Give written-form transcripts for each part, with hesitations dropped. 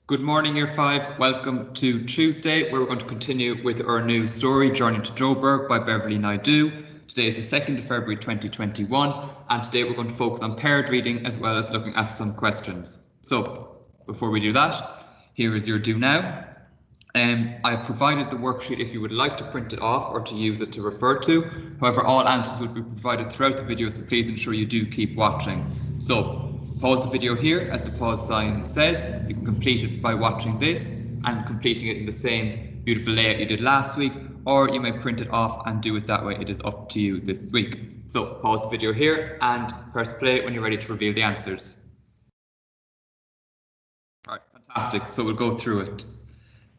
Good morning, Year 5. Welcome to Tuesday, where we're going to continue with our new story, Journey to Joburg by Beverly Naidoo. Today is the 2nd of February 2021, and today we're going to focus on paired reading as well as looking at some questions. So, before we do that, here is your do now. I've provided the worksheet if you would like to print it off or to use it to refer to. However, all answers will be provided throughout the video, so please ensure you do keep watching. So, pause the video here as the pause sign says. You can complete it by watching this and completing it in the same beautiful layout you did last week, or you may print it off and do it that way. It is up to you this week. So, pause the video here and press play when you're ready to reveal the answers. Right, fantastic. So we'll go through it.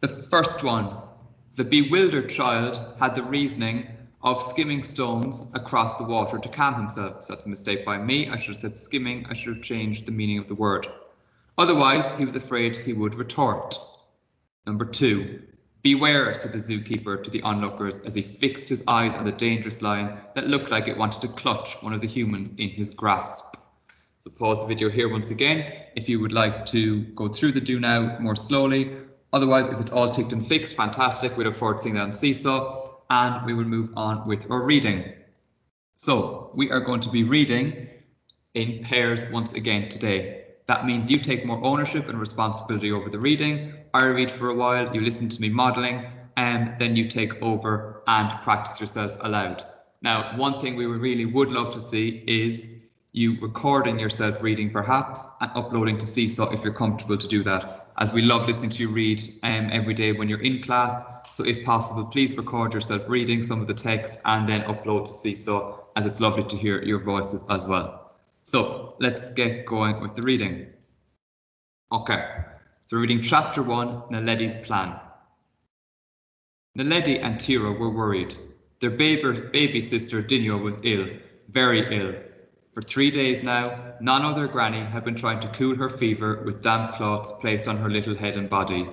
The first one, the bewildered child had the reasoning of skimming stones across the water to calm himself. So that's a mistake by me. I should have said skimming. I should have changed the meaning of the word. Otherwise, he was afraid he would retort. Number 2, beware, said the zookeeper to the onlookers as he fixed his eyes on the dangerous lion that looked like it wanted to clutch one of the humans in his grasp. So pause the video here once again if you would like to go through the do now more slowly. Otherwise, if it's all ticked and fixed, fantastic. We look forward to seeing that on Seesaw, and we will move on with our reading. So we are going to be reading in pairs once again today. That means you take more ownership and responsibility over the reading. I read for a while, you listen to me modelling, and then you take over and practice yourself aloud. Now, one thing we really would love to see is you recording yourself reading perhaps and uploading to Seesaw if you're comfortable to do that, as we love listening to you read every day when you're in class. So if possible, please record yourself reading some of the text and then upload to Seesaw, as it's lovely to hear your voices as well. So let's get going with the reading. Okay, so we're reading chapter 1, Naledi's plan. Naledi and Tiro were worried. Their baby sister Dinyo was ill, very ill. For 3 days now, Nano, their granny, had been trying to cool her fever with damp cloths placed on her little head and body.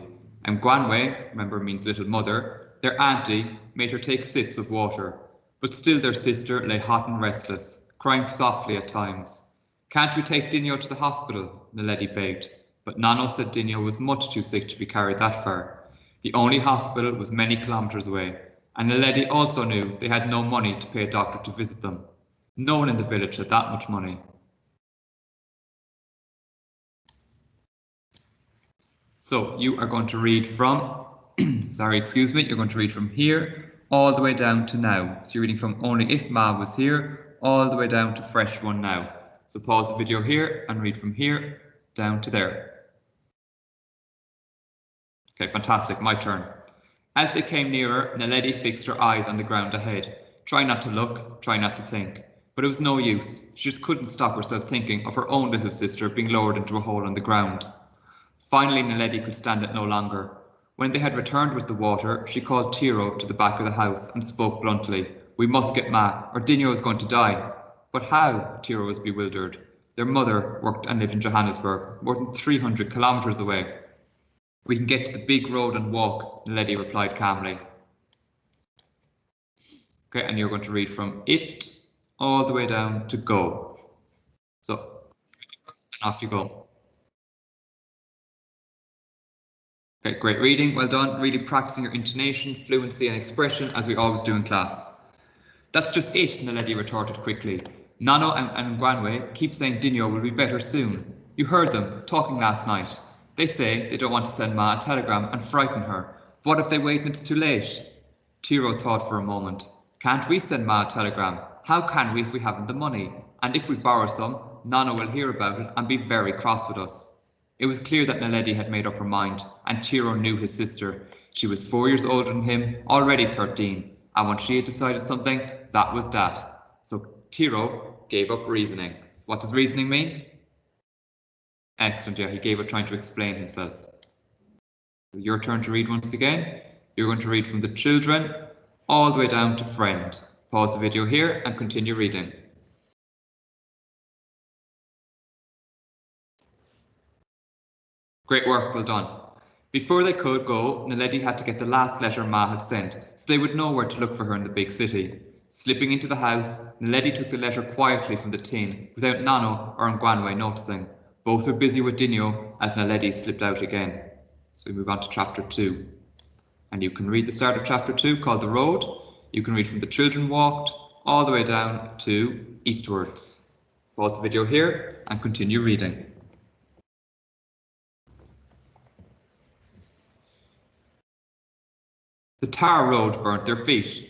And Gwanwe, remember means little mother, their auntie, made her take sips of water. But still their sister lay hot and restless, crying softly at times. Can't we take Dinyo to the hospital? Naledi begged. But Nano said Dinyo was much too sick to be carried that far. The only hospital was many kilometres away, and Naledi also knew they had no money to pay a doctor to visit them. No one in the village had that much money. So you are going to read from, you're going to read from here all the way down to now. So you're reading from only if Ma was here all the way down to fresh one now. So pause the video here and read from here down to there. Okay, fantastic, my turn. As they came nearer, Naledi fixed her eyes on the ground ahead. Try not to look, try not to think. But it was no use. She just couldn't stop herself thinking of her own little sister being lowered into a hole in the ground. Finally, Naledi could stand it no longer. When they had returned with the water, she called Tiro to the back of the house and spoke bluntly. We must get Ma, or Dinyo is going to die. But how? Tiro was bewildered. Their mother worked and lived in Johannesburg, more than 300 kilometres away. We can get to the big road and walk, Naledi replied calmly. Okay, and you're going to read from it all the way down to go. So, off you go. Okay, great reading, well done. Really practicing your intonation, fluency and expression as we always do in class. That's just it, Naledi retorted quickly. Nano and Gwanwe keep saying Dinyo will be better soon. You heard them talking last night. They say they don't want to send Ma a telegram and frighten her. But what if they wait and it's too late? Tiro thought for a moment. Can't we send Ma a telegram? How can we if we haven't the money? And if we borrow some, Nano will hear about it and be very cross with us. It was clear that Naledi had made up her mind, and Tiro knew his sister. She was 4 years older than him, already 13, and when she had decided something, that was that. So Tiro gave up reasoning. So what does reasoning mean? Excellent, yeah, he gave up trying to explain himself. Your turn to read once again. You're going to read from the children all the way down to friend. Pause the video here and continue reading. Great work, well done. Before they could go, Naledi had to get the last letter Ma had sent, so they would know where to look for her in the big city. Slipping into the house, Naledi took the letter quietly from the tin, without Nano or Ngwanwe noticing. Both were busy with Dinyo as Naledi slipped out again. So we move on to chapter 2. And you can read the start of chapter 2 called The Road. You can read from The Children Walked all the way down to Eastwards. Pause the video here and continue reading. The tar road burnt their feet.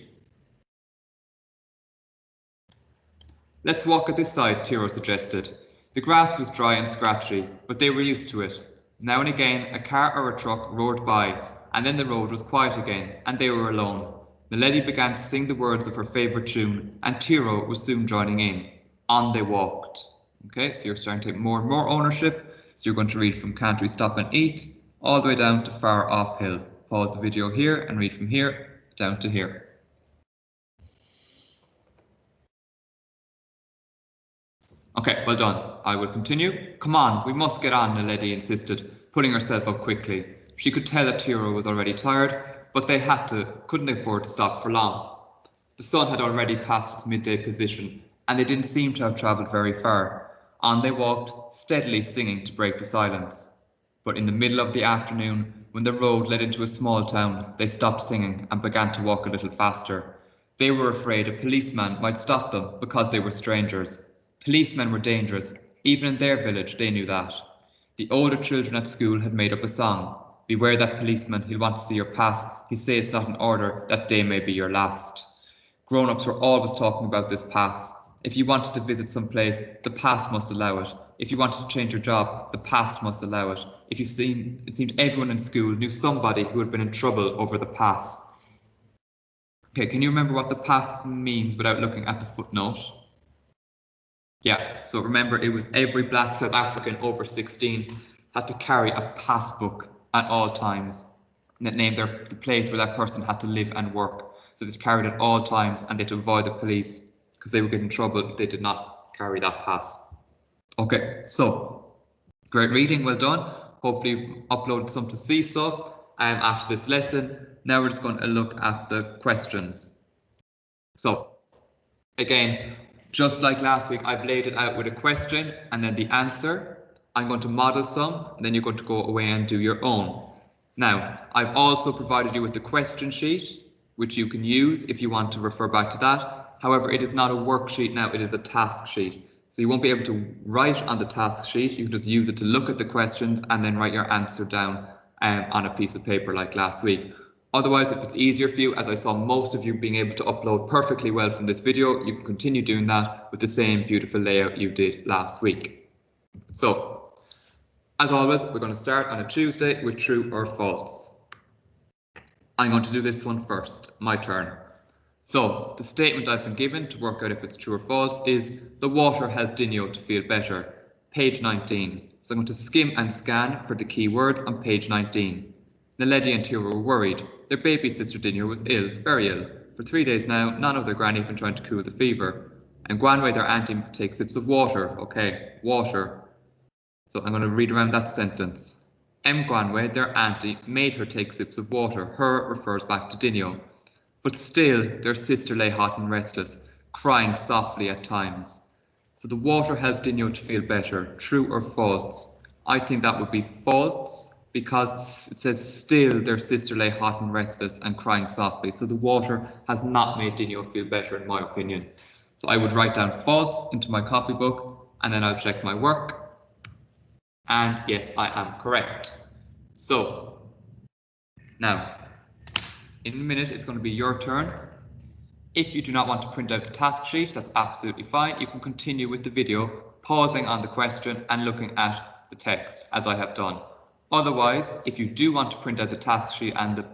Let's walk at this side, Tiro suggested. The grass was dry and scratchy, but they were used to it. Now and again, a car or a truck roared by, and then the road was quiet again, and they were alone. Naledi began to sing the words of her favourite tune, and Tiro was soon joining in. On they walked. Okay, so you're starting to take more and more ownership. So you're going to read from Can't We Stop and Eat, all the way down to Far Off Hill. Pause the video here and read from here down to here. Okay, well done. I will continue. Come on, we must get on, Naledi insisted, pulling herself up quickly. She could tell that Tiro was already tired, but they couldn't afford to stop for long. The sun had already passed its midday position, and they didn't seem to have travelled very far. On they walked, steadily singing to break the silence. But in the middle of the afternoon, when the road led into a small town, they stopped singing and began to walk a little faster. They were afraid a policeman might stop them because they were strangers. Policemen were dangerous. Even in their village, they knew that. The older children at school had made up a song. Beware that policeman, he'll want to see your pass. He'll say it's not in order, that day may be your last. Grown-ups were always talking about this pass. If you wanted to visit some place, the pass must allow it. If you wanted to change your job, the pass must allow it. It seemed everyone in school knew somebody who had been in trouble over the pass. Okay, can you remember what the pass means without looking at the footnote? Yeah, so remember it was every black South African over 16 had to carry a passbook at all times. And that named the place where that person had to live and work. So they carried it at all times and they had to avoid the police because they would get in trouble if they did not carry that pass. Okay, so great reading, well done. Hopefully you've uploaded some to Seesaw after this lesson. Now we're just going to look at the questions. So again, just like last week, I've laid it out with a question and then the answer. I'm going to model some, and then you're going to go away and do your own. Now, I've also provided you with the question sheet, which you can use if you want to refer back to that. However, it is not a worksheet now, it is a task sheet. So you won't be able to write on the task sheet, you can just use it to look at the questions and then write your answer down on a piece of paper like last week. Otherwise, if it's easier for you, as I saw most of you being able to upload perfectly well from this video, you can continue doing that with the same beautiful layout you did last week. So, as always, we're going to start on a Tuesday with true or false. I'm going to do this one first, my turn. So, the statement I've been given to work out if it's true or false is the water helped Dinio to feel better. Page 19. So I'm going to skim and scan for the key words on page 19. Naledi and Tiro were worried. Their baby sister Dinio was ill, very ill. For 3 days now, none of their granny had been trying to cool the fever. And Gwanwei, their auntie, takes sips of water. Okay, water. So I'm going to read around that sentence. Gwanwei, their auntie, made her take sips of water. Her refers back to Dinio. But still, their sister lay hot and restless, crying softly at times. So the water helped Dinio to feel better. True or false? I think that would be false because it says still their sister lay hot and restless and crying softly. So the water has not made Dinio feel better, in my opinion. So I would write down false into my copybook and then I'll check my work. And yes, I am correct. So now, in a minute, it's going to be your turn. If you do not want to print out the task sheet, that's absolutely fine. You can continue with the video, pausing on the question and looking at the text, as I have done. Otherwise, if you do want to print out the task sheet and the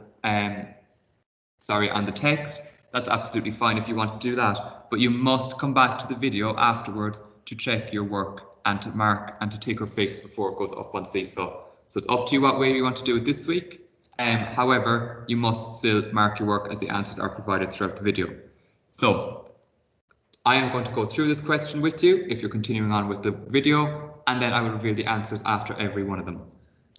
text, that's absolutely fine if you want to do that. But you must come back to the video afterwards to check your work and to mark and to tick or fix before it goes up on Seesaw. So it's up to you what way you want to do it this week. However, you must still mark your work as the answers are provided throughout the video. So I am going to go through this question with you if you're continuing on with the video, and then I will reveal the answers after every one of them.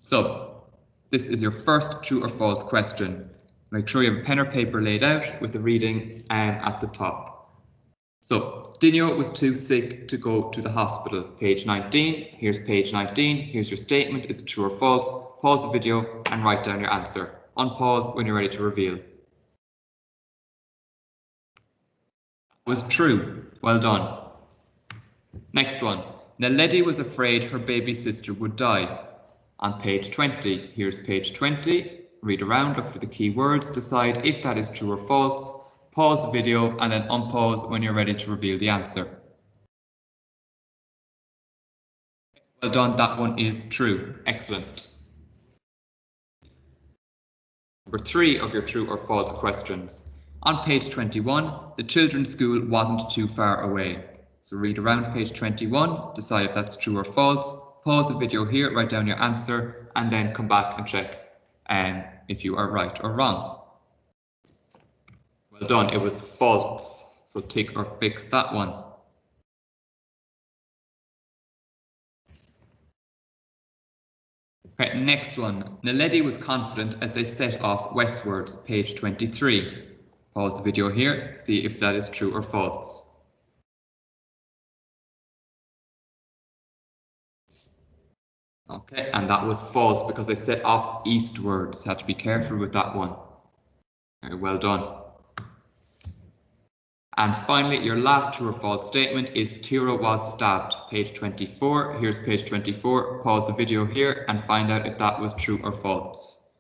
So this is your first true or false question. Make sure you have a pen or paper laid out with the reading at the top. So Dinio was too sick to go to the hospital. Page 19. Here's page 19. Here's your statement. Is it true or false? Pause the video and write down your answer. Unpause when you're ready to reveal. Was true. Well done. Next one. Naledi was afraid her baby sister would die. On page 20. Here's page 20. Read around, look for the key words, decide if that is true or false. Pause the video and then unpause when you're ready to reveal the answer. Well done, that one is true. Excellent. Number 3 of your true or false questions. On page 21, the children's school wasn't too far away. So read around page 21, decide if that's true or false. Pause the video here, write down your answer, and then come back and check if you are right or wrong. Well done, it was false. So tick or fix that one. Okay, next one. Naledi was confident as they set off westwards, page 23. Pause the video here, see if that is true or false. Okay, and that was false because they set off eastwards. Had to be careful with that one. Very well done. And finally, your last true or false statement is Tira was stabbed, page 24. Here's page 24. Pause the video here and find out if that was true or false.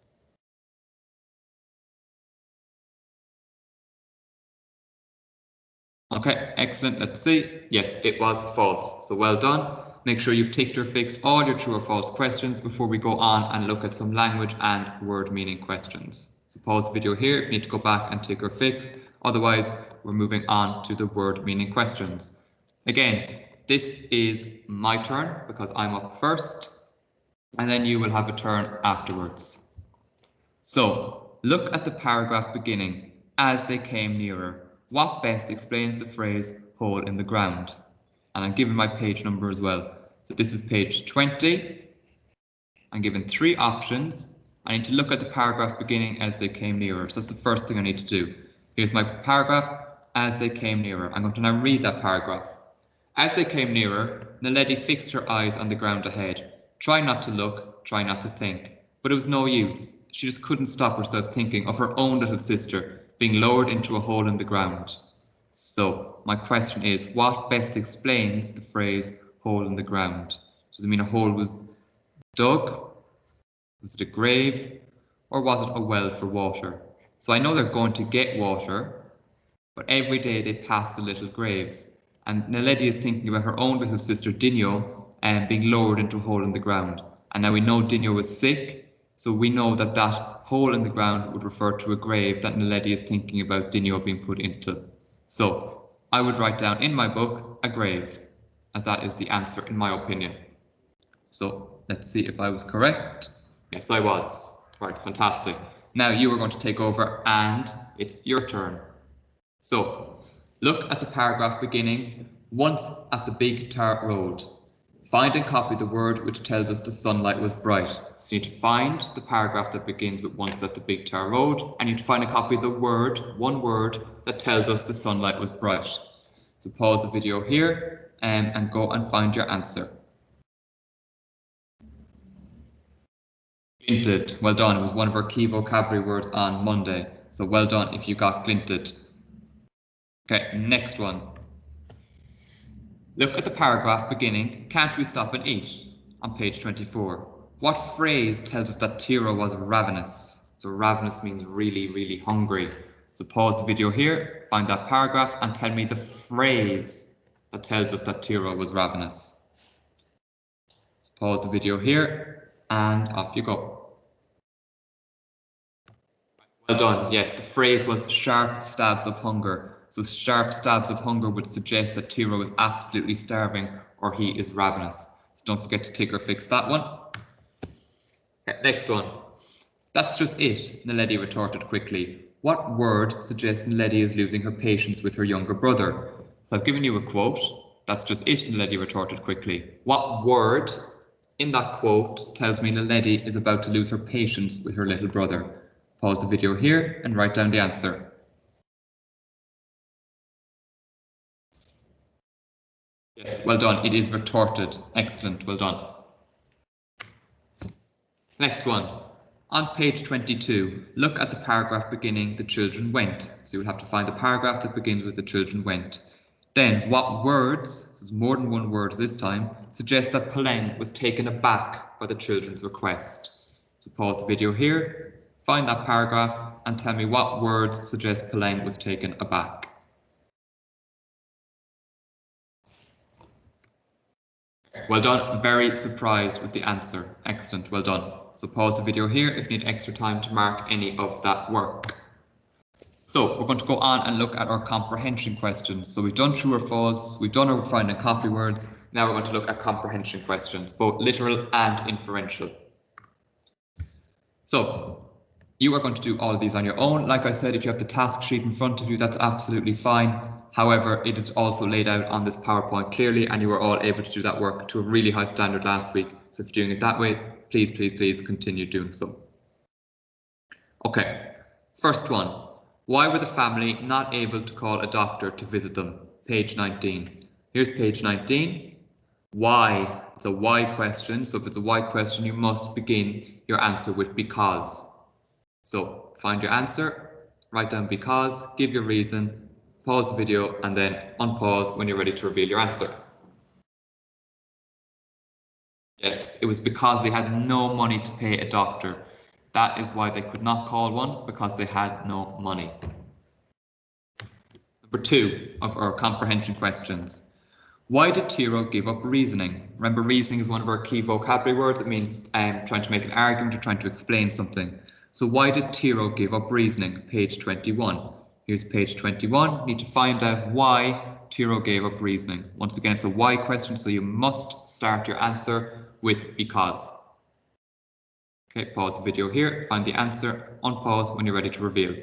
Okay, excellent. Let's see. Yes, it was false. So well done. Make sure you've ticked or fixed all your true or false questions before we go on and look at some language and word meaning questions. So pause the video here if you need to go back and tick or fix. Otherwise, we're moving on to the word meaning questions. Again, this is my turn because I'm up first, and then you will have a turn afterwards. So look at the paragraph beginning, as they came nearer. What best explains the phrase hole in the ground? And I'm given my page number as well. So this is page 20. I'm given 3 options. I need to look at the paragraph beginning as they came nearer. So that's the first thing I need to do. Here's my paragraph, as they came nearer. I'm going to now read that paragraph. As they came nearer, Naledi fixed her eyes on the ground ahead. Try not to look, try not to think. But it was no use. She just couldn't stop herself thinking of her own little sister being lowered into a hole in the ground. So my question is, what best explains the phrase hole in the ground? Does it mean a hole was dug? Was it a grave? Or was it a well for water? So I know they're going to get water, but every day they pass the little graves. And Naledi is thinking about her own little sister Dinyo being lowered into a hole in the ground. And now we know Dinyo was sick, so we know that that hole in the ground would refer to a grave that Naledi is thinking about Dinyo being put into. So I would write down in my book a grave, as that is the answer in my opinion. So let's see if I was correct. Yes, I was. Right, fantastic. Now you are going to take over and it's your turn. So look at the paragraph beginning, once at the big tar road. Find and copy the word which tells us the sunlight was bright. So you need to find the paragraph that begins with once at the big tar road, and you need to find and copy the word, one word, that tells us the sunlight was bright. So pause the video here and go and find your answer. Glinted, well done. It was one of our key vocabulary words on Monday. So well done if you got glinted. Okay, next one. Look at the paragraph beginning, can't we stop and eat? On page 24. What phrase tells us that Tira was ravenous? So ravenous means really, really hungry. So pause the video here, find that paragraph and tell me the phrase that tells us that Tira was ravenous. So pause the video here and off you go. Well done. Yes, the phrase was sharp stabs of hunger. So sharp stabs of hunger would suggest that Tira is absolutely starving or he is ravenous. So don't forget to tick or fix that one. Okay, next one. That's just it, Naledi retorted quickly. What word suggests Naledi is losing her patience with her younger brother? So I've given you a quote. That's just it, Naledi retorted quickly. What word in that quote tells me Naledi is about to lose her patience with her little brother? Pause the video here and write down the answer. Yes, well done. It is retorted. Excellent. Well done. Next one. On page 22, look at the paragraph beginning "the children went." So you'll have to find the paragraph that begins with "the children went." Then what words, so it's more than one word this time, suggest that Puleng was taken aback by the children's request? So pause the video here, find that paragraph and tell me what words suggest Puleng was taken aback. Well done. Very surprised was the answer. Excellent. Well done. So pause the video here if you need extra time to mark any of that work. So we're going to go on and look at our comprehension questions. So we've done true or false, we've done our finding copy words. Now we're going to look at comprehension questions, both literal and inferential. So you are going to do all of these on your own. Like I said, if you have the task sheet in front of you, that's absolutely fine. However, it is also laid out on this PowerPoint clearly, and you were all able to do that work to a really high standard last week. So if you're doing it that way, please, please, please continue doing so. Okay, first one. Why were the family not able to call a doctor to visit them? Page 19. Here's page 19. Why? It's a why question. So if it's a why question, you must begin your answer with because. So find your answer, write down because, give your reason, pause the video, and then unpause when you're ready to reveal your answer. Yes, it was because they had no money to pay a doctor. That is why they could not call one, because they had no money. Number 2 of our comprehension questions. Why did Tiro give up reasoning? Remember, reasoning is one of our key vocabulary words. It means trying to make an argument or trying to explain something. So why did Tiro give up reasoning? Page 21. Here's page 21. You need to find out why Tiro gave up reasoning. Once again, it's a why question, so you must start your answer with because. Okay, pause the video here, find the answer, unpause when you're ready to reveal.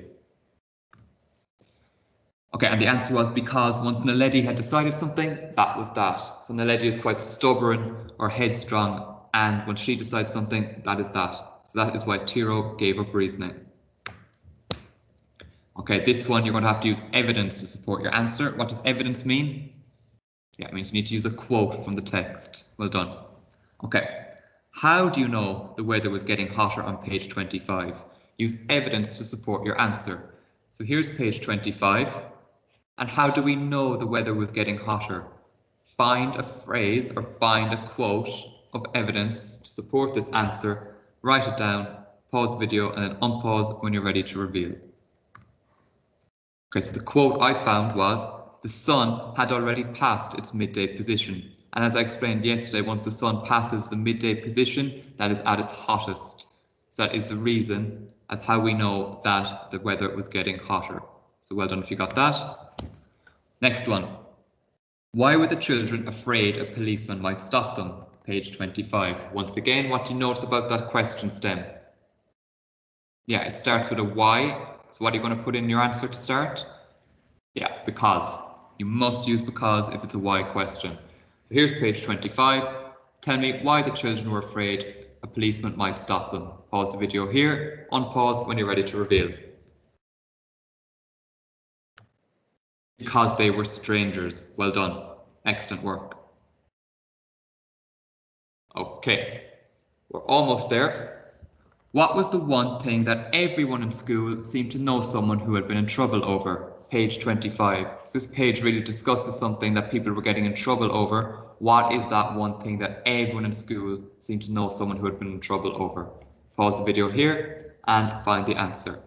Okay, and the answer was because once Naledi had decided something, that was that. So Naledi is quite stubborn or headstrong, and when she decides something, that is that. So that is why Tiro gave up reasoning. Okay, this one you're going to have to use evidence to support your answer. What does evidence mean? Yeah, it means you need to use a quote from the text. Well done. Okay. How do you know the weather was getting hotter on page 25? Use evidence to support your answer. So here's page 25. And how do we know the weather was getting hotter? Find a phrase or find a quote of evidence to support this answer. Write it down, pause the video, and then unpause when you're ready to reveal. Okay, so the quote I found was, the sun had already passed its midday position. And as I explained yesterday, once the sun passes the midday position, that is at its hottest. So that is the reason as how we know that the weather was getting hotter. So well done if you got that. Next one. Why were the children afraid a policeman might stop them? Page 25. Once again, what do you notice about that question stem? Yeah, it starts with a why. So what are you going to put in your answer to start? Yeah, because. You must use because if it's a why question. So here's page 25. Tell me why the children were afraid a policeman might stop them. Pause the video here, unpause when you're ready to reveal. Because they were strangers. Well done. Excellent work. Okay, we're almost there. What was the one thing that everyone in school seemed to know someone who had been in trouble over? Page 25. So this page really discusses something that people were getting in trouble over. What is that one thing that everyone in school seemed to know someone who had been in trouble over? Pause the video here and find the answer.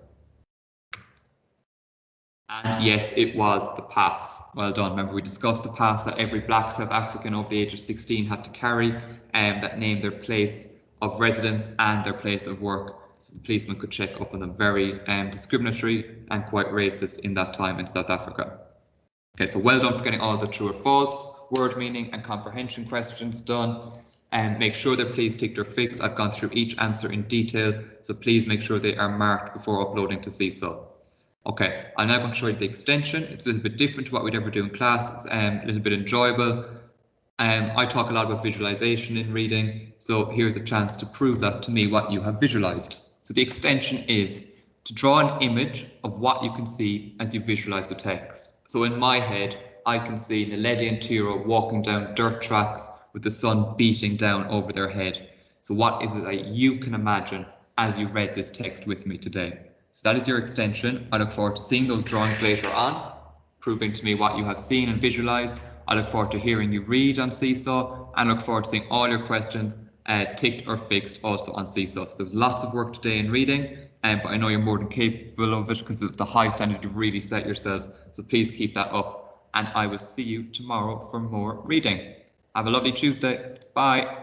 And yes, it was the pass. Well done. Remember, we discussed the pass that every black South African over the age of 16 had to carry, that named their place of residence and their place of work. So the policeman could check up on them. Very discriminatory and quite racist in that time in South Africa. Okay, so well done for getting all the true or false, word meaning and comprehension questions done. And make sure that please tick your fix. I've gone through each answer in detail, so please make sure they are marked before uploading to Seesaw. Okay, I'm now going to show you the extension. It's a little bit different to what we'd ever do in class. It's a little bit enjoyable. I talk a lot about visualization in reading, so here's a chance to prove that to me what you have visualized. So the extension is to draw an image of what you can see as you visualize the text. So in my head, I can see Naledi and Tiro walking down dirt tracks with the sun beating down over their head. So what is it that you can imagine as you read this text with me today. So that is your extension. I look forward to seeing those drawings later on, proving to me what you have seen and visualized. I look forward to hearing you read on Seesaw, and look forward to seeing all your questions ticked or fixed also on Seesaw. So there's lots of work today in reading, but I know you're more than capable of it because of the high standard you've really set yourselves. So please keep that up, and I will see you tomorrow for more reading. Have a lovely Tuesday. Bye.